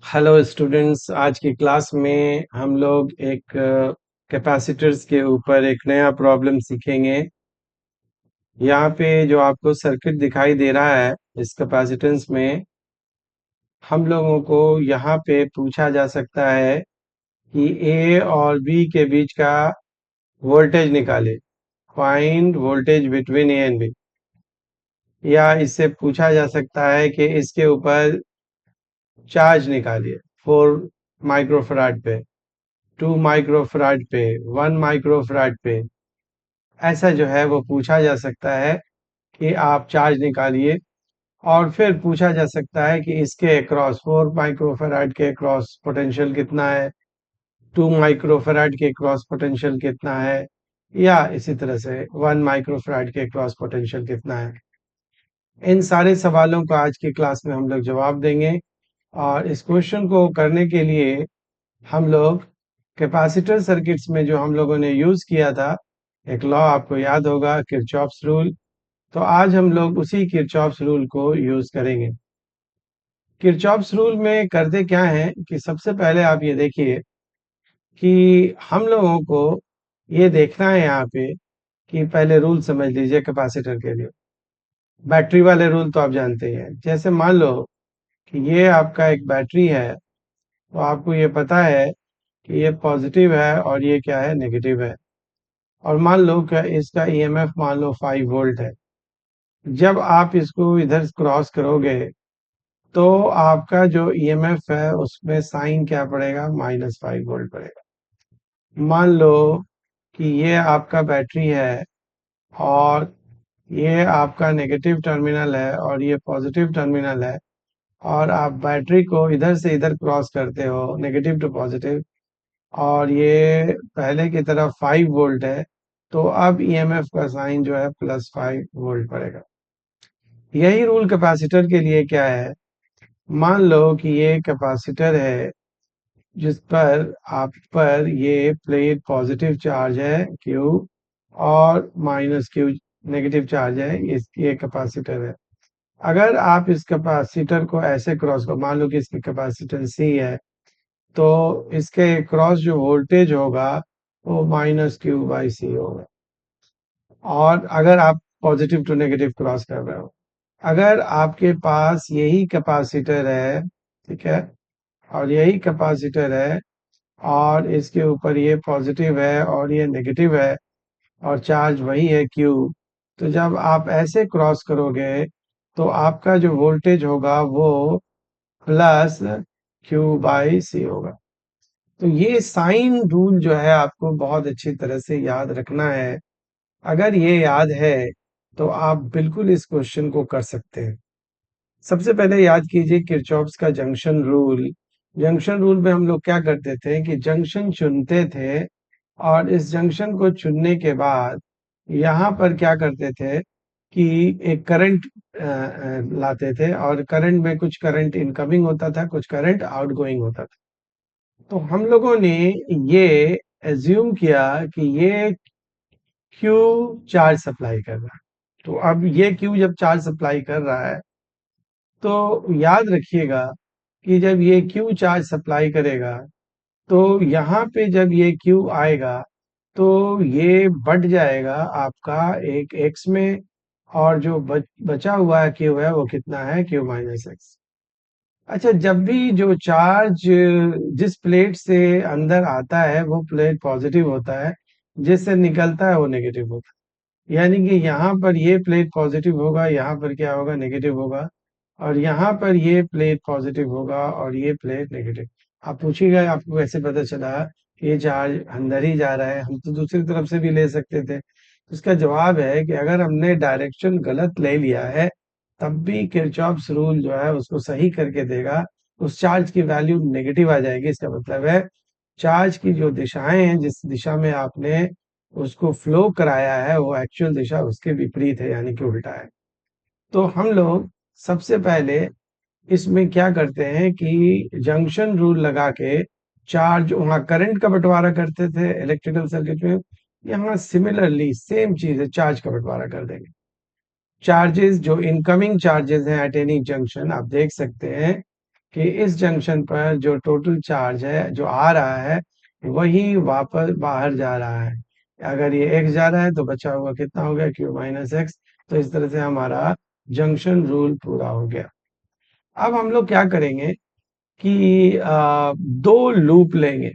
Hello students, आज की class में हम लोग एक कैपेसिटर्स के ऊपर एक नया प्रॉब्लम सीखेंगे। यहाँ पे जो आपको सर्किट दिखाई दे रहा है इस कैपेसिटेंस में, हम लोगों को यहाँ पे पूछा जा सकता है कि ए और बी के बीच का वोल्टेज निकाले। Find voltage between A and B. या इससे पूछा जा सकता है कि इसके ऊपर चार्ज निकालिए 4 माइक्रोफराड पे, 2 माइक्रोफराड पे, 1 माइक्रोफराड पे। ऐसा जो है वो पूछा जा सकता है कि आप चार्ज निकालिए। और फिर पूछा जा सकता है कि इसके अक्रॉस 4 माइक्रोफराड के अक्रॉस पोटेंशियल कितना है, 2 माइक्रोफराड के क्रॉस पोटेंशियल कितना है, या इसी तरह से 1 माइक्रोफराड के क्रॉस पोटेंशियल कितना है। इन सारे सवालों का आज की क्लास में हम लोग जवाब देंगे। और इस क्वेश्चन को करने के लिए हम लोग कैपेसिटर सर्किट्स में जो हम लोगों ने यूज किया था, एक लॉ आपको याद होगा, किरचॉफ्स रूल। तो आज हम लोग उसी किरचॉफ्स रूल को यूज करेंगे। किरचॉफ्स रूल में करते क्या है कि सबसे पहले आप ये देखिए कि हम लोगों को ये देखना है यहाँ पे कि पहले रूल समझ लीजिए कैपेसिटर के लिए। बैटरी वाले रूल तो आप जानते ही हैं। जैसे मान लो कि ये आपका एक बैटरी है, तो आपको ये पता है कि ये पॉजिटिव है और ये क्या है, नेगेटिव है। और मान लो क्या इसका ईएमएफ मान लो 5 वोल्ट है। जब आप इसको इधर क्रॉस करोगे तो आपका जो ईएमएफ है उसमें साइन क्या पड़ेगा, -5 वोल्ट पड़ेगा। मान लो कि ये आपका बैटरी है और ये आपका नेगेटिव टर्मिनल है और ये पॉजिटिव टर्मिनल है, और आप बैटरी को इधर से इधर क्रॉस करते हो, नेगेटिव टू पॉजिटिव, और ये पहले की तरफ 5 वोल्ट है, तो अब ईएमएफ का साइन जो है +5 वोल्ट पड़ेगा। यही रूल कैपेसिटर के लिए क्या है। मान लो कि ये कैपेसिटर है जिस पर आप पर ये प्लेट पॉजिटिव चार्ज है क्यू, और -Q नेगेटिव चार्ज है, ये कैपेसिटर है। अगर आप इस कैपेसिटर को ऐसे क्रॉस को, मान लो कि इसकी कैपेसिटेंस C है, तो इसके क्रॉस जो वोल्टेज होगा वो -Q/C होगा। और अगर आप पॉजिटिव टू नेगेटिव क्रॉस कर रहे हो, अगर आपके पास यही कैपेसिटर है, ठीक है, और यही कैपेसिटर है, और इसके ऊपर ये पॉजिटिव है और ये नेगेटिव है, और चार्ज वही है Q, तो जब आप ऐसे क्रॉस करोगे तो आपका जो वोल्टेज होगा वो +Q/C होगा। तो ये साइन रूल जो है आपको बहुत अच्छी तरह से याद रखना है। अगर ये याद है तो आप बिल्कुल इस क्वेश्चन को कर सकते हैं। सबसे पहले याद कीजिए किरचॉफ्स का जंक्शन रूल। जंक्शन रूल में हम लोग क्या करते थे कि जंक्शन चुनते थे, और इस जंक्शन को चुनने के बाद यहाँ पर क्या करते थे कि एक करंट लाते थे, और करंट में कुछ करंट इनकमिंग होता था, कुछ करंट आउटगोइंग होता था। तो हम लोगों ने ये एज्यूम किया कि ये क्यू चार्ज सप्लाई कर रहा है। तो अब ये क्यू जब चार्ज सप्लाई कर रहा है, तो याद रखिएगा कि जब ये क्यू चार्ज सप्लाई करेगा तो यहाँ पे जब ये क्यू आएगा तो ये बढ़ जाएगा आपका एक एक्स में, और जो बचा हुआ है क्यू है वो कितना है, Q-x। अच्छा, जब भी जो चार्ज जिस प्लेट से अंदर आता है वो प्लेट पॉजिटिव होता है, जिससे निकलता है वो नेगेटिव होता है। यानी कि यहाँ पर ये प्लेट पॉजिटिव होगा, यहाँ पर क्या होगा, नेगेटिव होगा, और यहाँ पर ये प्लेट पॉजिटिव होगा और ये प्लेट नेगेटिव। आप पूछिएगा आपको कैसे पता चला कि ये चार्ज अंदर ही जा रहा है, हम तो दूसरी तरफ से भी ले सकते थे। उसका जवाब है कि अगर हमने डायरेक्शन गलत ले लिया है तब भी किरचॉफ्स रूल जो है उसको सही करके देगा। उस चार्ज की वैल्यू नेगेटिव आ जाएगी। इसका मतलब है चार्ज की जो दिशाएं हैं, जिस दिशा में आपने उसको फ्लो कराया है, वो एक्चुअल दिशा उसके विपरीत है, यानी कि उल्टा है। तो हम लोग सबसे पहले इसमें क्या करते हैं कि जंक्शन रूल लगा के चार्ज, वहां करंट का बंटवारा करते थे इलेक्ट्रिकल सर्किट में, यहाँ सिमिलरली सेम चीज है, चार्ज का बंटवारा कर देंगे। चार्जेस जो इनकमिंग चार्जेस हैं एट एनी जंक्शन, आप देख सकते हैं कि इस जंक्शन पर जो टोटल चार्ज है जो आ रहा है वही वापस बाहर जा रहा है। अगर ये x जा रहा है तो बचा हुआ कितना हो गया, q माइनस एक्स। तो इस तरह से हमारा जंक्शन रूल पूरा हो गया। अब हम लोग क्या करेंगे कि दो लूप लेंगे।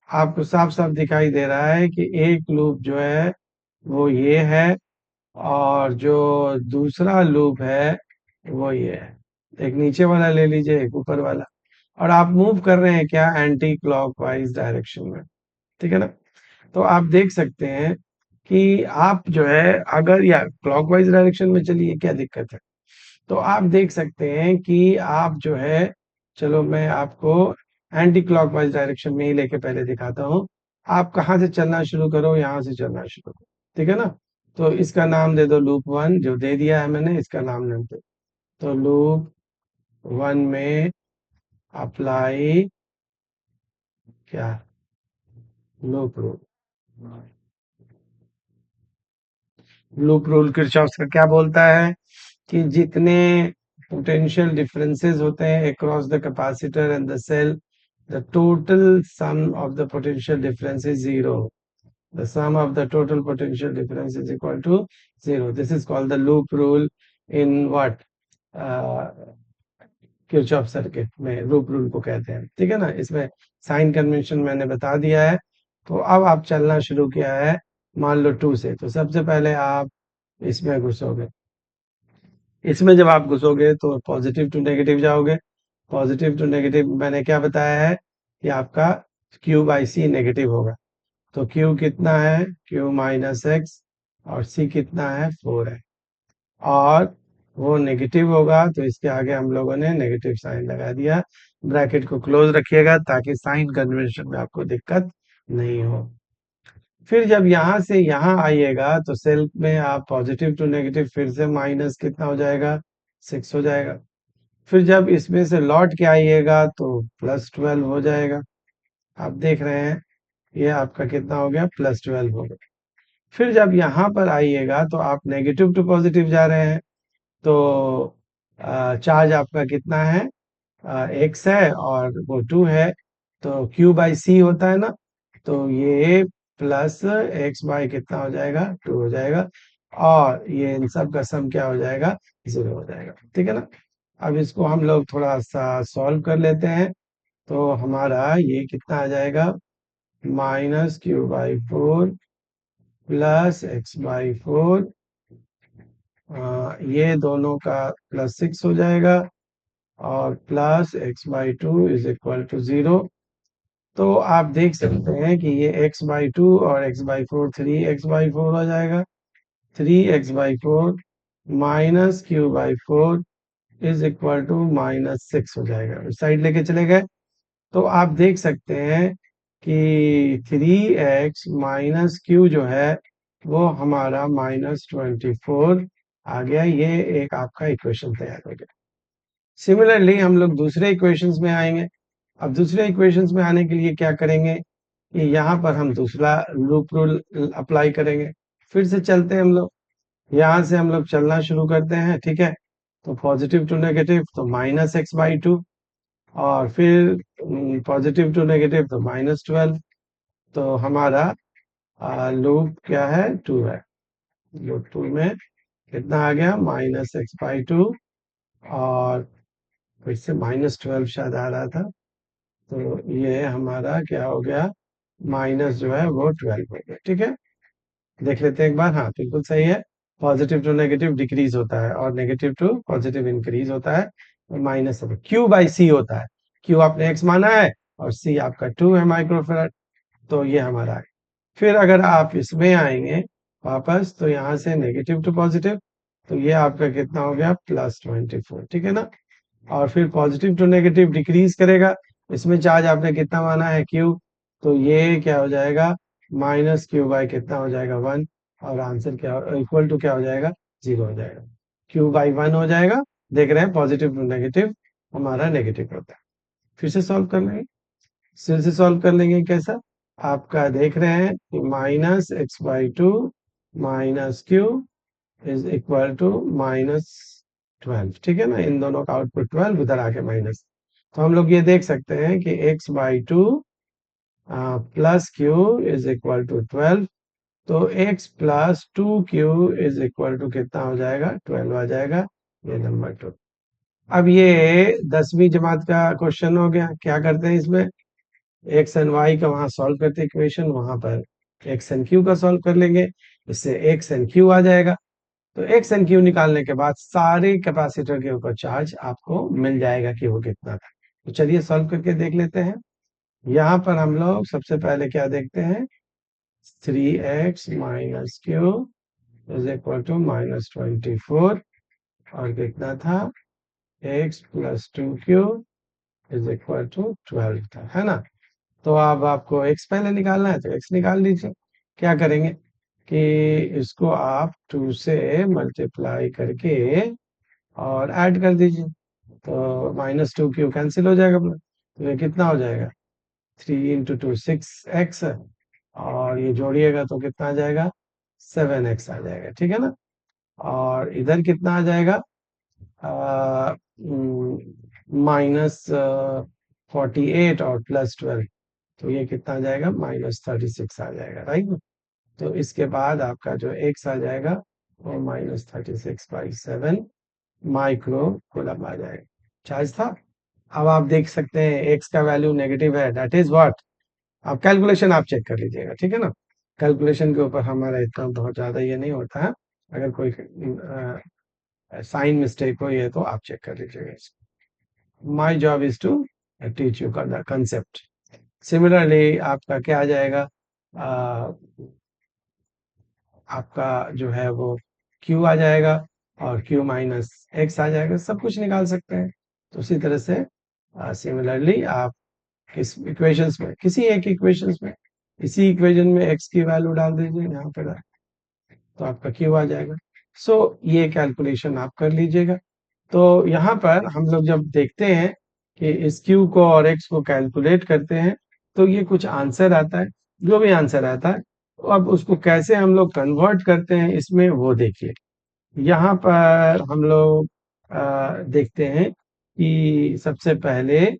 आपको साफ साफ दिखाई दे रहा है कि एक लूप जो है वो ये है, और जो दूसरा लूप है वो ये है। एक नीचे वाला ले लीजिए, एक ऊपर वाला। और आप मूव कर रहे हैं क्या, एंटी क्लॉकवाइज डायरेक्शन में, ठीक है ना। तो आप देख सकते हैं कि आप जो है अगर या क्लॉकवाइज डायरेक्शन में चलिए, क्या दिक्कत है। तो आप देख सकते हैं कि आप जो है, चलो मैं आपको एंटी क्लॉकवाइज डायरेक्शन में ही लेके पहले दिखाता हूँ। आप कहाँ से चलना शुरू करो, यहाँ से चलना शुरू करो, ठीक है ना। तो इसका नाम दे दो लूप वन, जो दे दिया है मैंने, इसका नाम दे। तो लूप वन में अप्लाई क्या, loop rule. Loop rule Kirchhoff का क्या बोलता है कि जितने पोटेंशियल डिफरेंसेस होते हैं across the capacitor and the cell, the total sum of the potential difference is zero. The sum of the total potential difference is equal to zero. This is called the loop rule in what? Kirchhoff circuit में loop rule को कहते हैं, ठीक है ना। इसमें sign convention मैंने बता दिया है। तो अब आप चलना शुरू किया है मान लो टू से, तो सबसे पहले आप इसमें घुसोगे। इसमें जब आप घुसोगे तो पॉजिटिव टू नेगेटिव जाओगे। पॉजिटिव टू नेगेटिव मैंने क्या बताया है कि आपका क्यू बाई सी नेगेटिव होगा। तो Q कितना है, Q माइनस एक्स, और C कितना है, 4 है। और वो नेगेटिव होगा तो इसके आगे हम लोगों ने नेगेटिव साइन लगा दिया। ब्रैकेट को क्लोज रखिएगा ताकि साइन कन्वेंशन में आपको दिक्कत नहीं हो। फिर जब यहाँ से यहाँ आइएगा तो सेल में आप पॉजिटिव टू नेगेटिव, फिर से माइनस कितना हो जाएगा, 6 हो जाएगा। फिर जब इसमें से लौट के आइएगा तो प्लस 12 हो जाएगा। आप देख रहे हैं ये आपका कितना हो गया, प्लस 12 हो गया। फिर जब यहाँ पर आइएगा तो आप नेगेटिव टू पॉजिटिव जा रहे हैं। तो चार्ज आपका कितना है, एक्स है और वो 2 है। तो क्यू बाई सी होता है ना, तो ये प्लस एक्स बाई कितना हो जाएगा, 2 हो जाएगा। और ये इन सब का सम क्या हो जाएगा, 0 हो जाएगा, ठीक है ना। अब इसको हम लोग थोड़ा सा सॉल्व कर लेते हैं। तो हमारा ये कितना आ जाएगा, minus Q by 4 plus X by 4, ये दोनों का प्लस 6 हो जाएगा, और plus X by 2 is equal to 0। तो आप देख सकते हैं कि ये x बाई 2 और x बाई 4 3x बाई 4 हो जाएगा। 3x by 4 minus Q by 4 is equal to minus 6 हो जाएगा। उस साइड लेके चले गए तो आप देख सकते हैं कि 3x माइनस क्यू जो है वो हमारा -24 आ गया। ये एक आपका इक्वेशन तैयार हो गया। सिमिलरली हम लोग दूसरे इक्वेशंस में आएंगे। अब दूसरे इक्वेशंस में आने के लिए क्या करेंगे कि यहाँ पर हम दूसरा लूप रूल अप्लाई करेंगे। फिर से चलते हैं हम लोग, यहाँ से हम लोग चलना शुरू करते हैं, ठीक है। तो पॉजिटिव टू नेगेटिव तो माइनस एक्स बाई 2, और फिर पॉजिटिव टू नेगेटिव तो -12। तो हमारा लूप क्या है, 2 है। लूप 2 में कितना आ गया, -x/2, और फिर से -12 शायद आ रहा था। तो ये हमारा क्या हो गया, माइनस जो है वो 12 हो गया, ठीक है। देख लेते हैं एक बार, हाँ बिल्कुल सही है। पॉजिटिव टू नेगेटिव डिक्रीज होता है और नेगेटिव टू पॉजिटिव इंक्रीज होता है। माइनस क्यू बाई सी होता है। क्यू आपने एक्स माना है और सी आपका 2 है माइक्रोफेराड। तो ये हमारा है। फिर अगर आप इसमें आएंगे वापस तो यहाँ से नेगेटिव टू पॉजिटिव, तो ये आपका कितना हो गया, +24, ठीक है ना। और फिर पॉजिटिव टू नेगेटिव डिक्रीज करेगा। इसमें चार्ज आपने कितना माना है, क्यू। तो ये क्या हो जाएगा, माइनस क्यू बाई कितना हो जाएगा, 1। और आंसर क्या इक्वल टू क्या हो जाएगा, 0 हो जाएगा। क्यू बाई 1 हो जाएगा। देख रहे हैं पॉजिटिव टू नेगेटिव हमारा नेगेटिव होता है। फिर से सॉल्व कर लेंगे। फिर से सॉल्व कर लेंगे कैसा, आपका देख रहे हैं कि -x/2 minus Q is equal to -12, ठीक है ना। इन दोनों का आउटपुट 12, उधर आके माइनस। तो हम लोग ये देख सकते हैं कि x/2 plus Q is equal to 12। तो x plus 2q is equal to कितना हो जाएगा? 12 आ जाएगा, ये नंबर 2। अब ये 10वीं जमात का क्वेश्चन हो गया। क्या करते हैं इसमें? एक्स एंड वाई का वहां सॉल्व करते इक्वेशन, वहां पर एक्स एंड क्यू का सॉल्व कर लेंगे, इससे एक्स एंड क्यू आ जाएगा। तो एक्स एंड क्यू निकालने के बाद सारे कैपेसिटर के ऊपर चार्ज आपको मिल जाएगा कि वो कितना था। तो चलिए सॉल्व करके देख लेते हैं। यहाँ पर हम लोग सबसे पहले क्या देखते हैं? 3x minus Q is equal to -24, और कितना था? x plus 2q is equal to 12 था, है ना? तो अब आपको x पहले निकालना है, तो x निकाल लीजिए। क्या करेंगे कि इसको आप 2 से मल्टीप्लाई करके और ऐड कर दीजिए, तो -2q कैंसिल हो जाएगा अपना। तो ये कितना हो जाएगा? 3 × 2 6x, और ये जोड़िएगा तो कितना आ जाएगा? 7x आ जाएगा, ठीक है ना? और इधर कितना आ जाएगा? -48 और +12, तो ये कितना आ जाएगा? -36 आ जाएगा, राइट। तो इसके बाद आपका जो x आ जाएगा वो -36/7 माइक्रो कूलम आ जाएगा, चार्ज था। अब आप देख सकते हैं x का वैल्यू नेगेटिव है, दैट इज व्हाट। आप कैलकुलेशन आप चेक कर लीजिएगा, ठीक है ना? कैलकुलेशन के ऊपर हमारा इतना बहुत ज्यादा ये नहीं होता है। अगर कोई साइन मिस्टेक हो ये तो आप चेक कर लीजिएगा। My job is to teach you the concept. Similarly आपका क्या आ जाएगा? अ, आपका जो है वो Q आ जाएगा, और Q माइनस एक्स आ जाएगा। सब कुछ निकाल सकते हैं। तो उसी तरह से सिमिलरली आप किस इक्वेशंस में, किसी एक इक्वेशंस में, इसी इक्वेशन में x की वैल्यू डाल दीजिए यहाँ पे, तो आपका Q आ जाएगा। सो ये कैलकुलेशन आप कर लीजिएगा। तो यहाँ पर हम लोग जब देखते हैं कि इस Q को और X को कैलकुलेट करते हैं, तो ये कुछ आंसर आता है। जो भी आंसर आता है, तो अब उसको कैसे हम लोग कन्वर्ट करते हैं इसमें, वो देखिए। यहाँ पर हम लोग देखते हैं कि सबसे पहले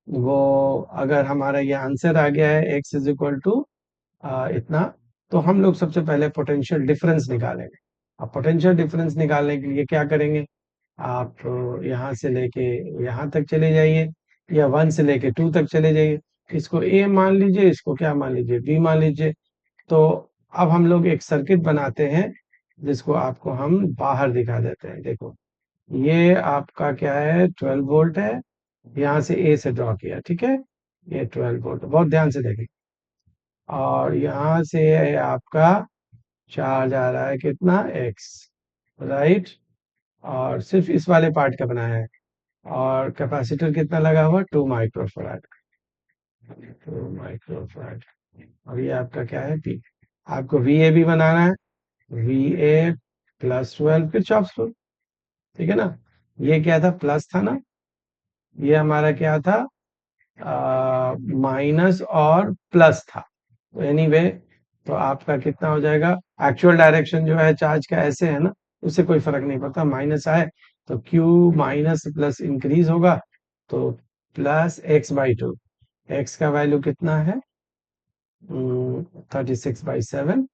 वो, अगर हमारा ये आंसर आ गया है x इज इक्वल टू इतना, तो हम लोग सबसे पहले पोटेंशियल डिफरेंस निकालेंगे। अब पोटेंशियल डिफरेंस निकालने के लिए क्या करेंगे? आप यहाँ से लेके यहाँ तक चले जाइए, या 1 से लेके 2 तक चले जाइए। इसको A मान लीजिए, इसको क्या मान लीजिए? B मान लीजिए। तो अब हम लोग एक सर्किट बनाते हैं, जिसको आपको हम बाहर दिखा देते हैं। देखो, ये आपका क्या है? 12 वोल्ट है। यहाँ से A से ड्रॉ किया, ठीक है? ये 12 वोल्ट, बहुत ध्यान से देखें। और यहाँ से है आपका चार्ज आ रहा है कितना? x, right. और सिर्फ इस वाले पार्ट का बनाया है। और कैपेसिटर कितना लगा हुआ? 2 माइक्रोफैराड, 2 माइक्रोफैराड। और ये आपका क्या है? P। आपको VA भी बनाना है, VA प्लस 12 किरचॉफ्स रूल, ठीक है ना? ये क्या था? प्लस था ना? ये हमारा क्या था? माइनस और प्लस था। तो एनीवे, तो आपका कितना हो जाएगा? एक्चुअल डायरेक्शन जो है चार्ज का ऐसे है ना, उससे कोई फर्क नहीं पड़ता। माइनस आए तो Q माइनस प्लस इंक्रीज होगा, तो +x/2। x का वैल्यू कितना है? 36/7,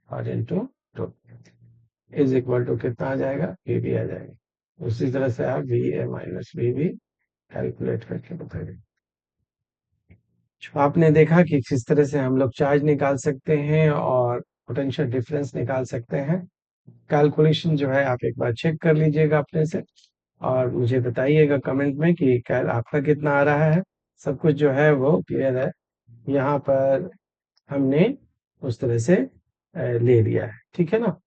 और इंटू 2 इज इक्वल टू कितना आ जाएगा? Vb आ जाएगा। उसी तरह से आप VA माइनस Vb कैलकुलेट करके बताइए। आपने देखा कि किस तरह से हम लोग चार्ज निकाल सकते हैं और पोटेंशियल डिफरेंस निकाल सकते हैं। कैलकुलेशन जो है आप एक बार चेक कर लीजिएगा अपने से, और मुझे बताइएगा कमेंट में कि आपका कितना आ रहा है। सब कुछ जो है वो क्लियर है। यहाँ पर हमने उस तरह से ले लिया है, ठीक है ना?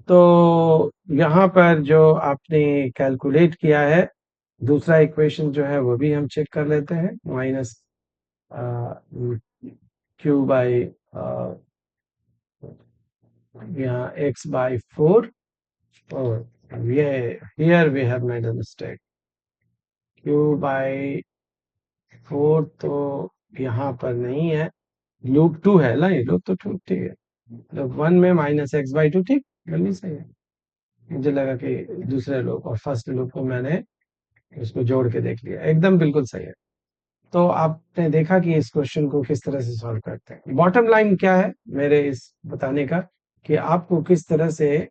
तो यहाँ पर जो आपने कैलकुलेट किया है, दूसरा इक्वेशन जो है वो भी हम चेक कर लेते हैं। माइनस Q/, यहाँ x/4, और ये here we have made a mistake। Q/4 तो यहाँ पर नहीं है, लूप 2 है ना, ये लूप तो ठीक है। लूप 1 में -x/2, ठीक, बिल्कुल सही है। मुझे लगा कि दूसरे लूप और फर्स्ट लूप को मैंने इसको जोड़ के देख लिया, एकदम बिल्कुल सही है। तो आपने देखा कि इस क्वेश्चन को किस तरह से सॉल्व करते हैं। बॉटम लाइन क्या है मेरे इस बताने का, कि आपको किस तरह से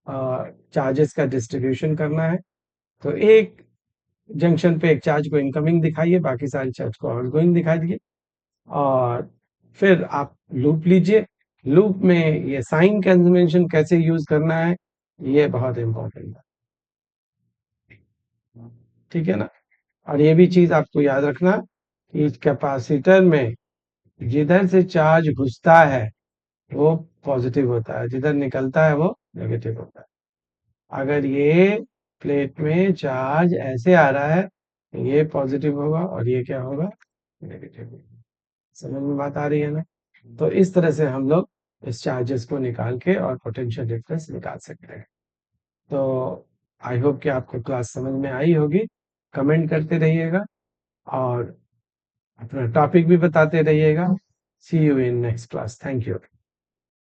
चार्जेस का डिस्ट्रीब्यूशन करना है। तो एक जंक्शन पे एक चार्ज को इनकमिंग दिखाइए, बाकी सारे चार्ज को आउटगोइंग दिखा दिए, और फिर आप लूप लीजिए। लूप में ये साइन कन्वेंशन कैसे यूज करना है, ये बहुत इंपॉर्टेंट है। ठीक है ना। और ये भी चीज आपको याद रखना कि कैपेसिटर में जिधर से चार्ज घुसता है वो पॉजिटिव होता है, जिधर निकलता है वो नेगेटिव होता है। अगर ये प्लेट में चार्ज ऐसे आ रहा है, ये पॉजिटिव होगा और ये क्या होगा, नेगेटिव। समझ में बात आ रही है ना। तो इस तरह से हम लोग इस चार्जेस को निकाल के और पोटेंशियल डिफरेंस निकाल सकते हैं। तो आई होप कि आपको क्लास समझ में आई होगी। कमेंट करते रहिएगा और अपना टॉपिक भी बताते रहिएगा। See you in next class. Thank you.